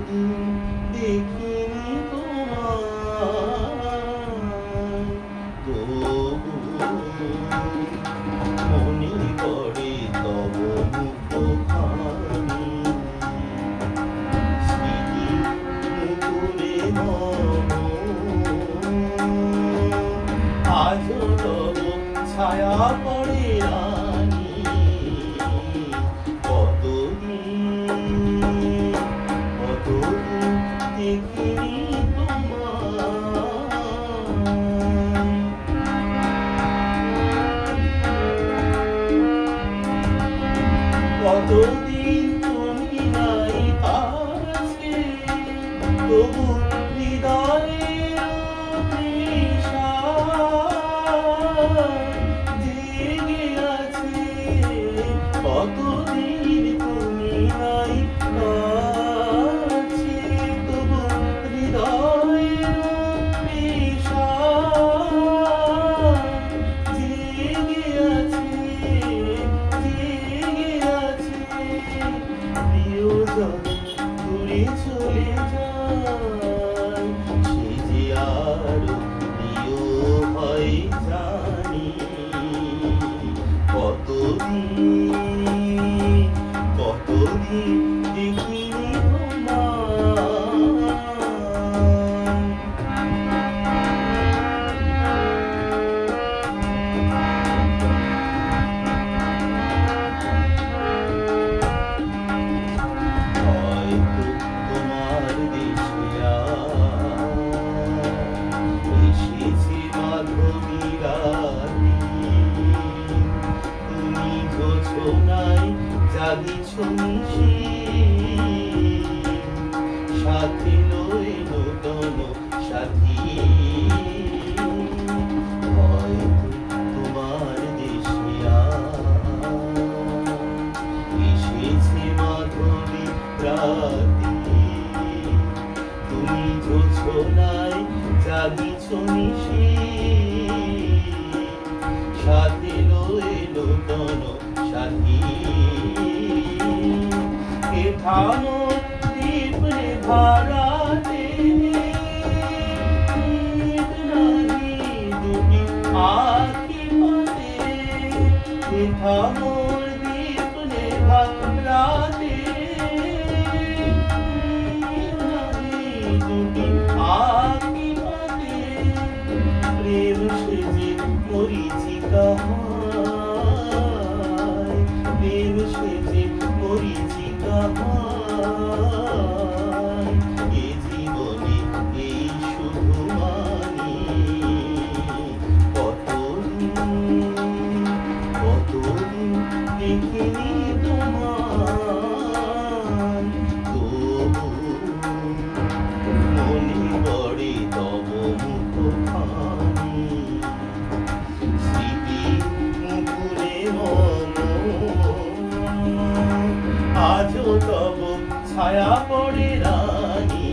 কতদিন দেখিনি তোমায়, তবু মনে পড়ে তব মুখখানি। স্মৃতি মুকুরে মম, আজও তব ছায়া পড়ে রানী। কতদিন দেখিনি তোমায়। কতদিন তুমি নাই কাছে, তবু হৃদয়ের তৃষা জেগে আছে। কতদিন তুমি নাই কাছে, তবু হৃদয়ের তৃষা জেগে আছে, জেগে আছে। প্রিয়জন দূরে চলে যায়, সে যে আরো প্রিয় হয় জানি। কতদিন দেখিনি তোমায়। হয়তো তোমার দেশে এসেছে মাধবী রানী। তুমি জোছনায় জাগিছ মিশি, সাথে লয়ে নূতন সাথী। হয়তো তোমার দেশে এসেছে মাধবী রানী। তুমি জোছনায় জাগিছ মিশি, সাথে লয়ে নূতন সাথী। এথানো দীপ ভারাতে নাহি দুটি আঁখি পাতে। এথানো দীপ ভারাতে নাহি দুটি আঁখি পাতে। প্রেম সেজে মরিচিকা হয়, প্রেম সেজে মরিচিকা হয়। এ জীবনে এই শুধু মানি। কতদিন দেখিনি তোমায়, তবু মনে পড়ে তব মুখখানি। স্মৃতি মুকুরে মম, আজও তব ছায়া পড়ে রানী।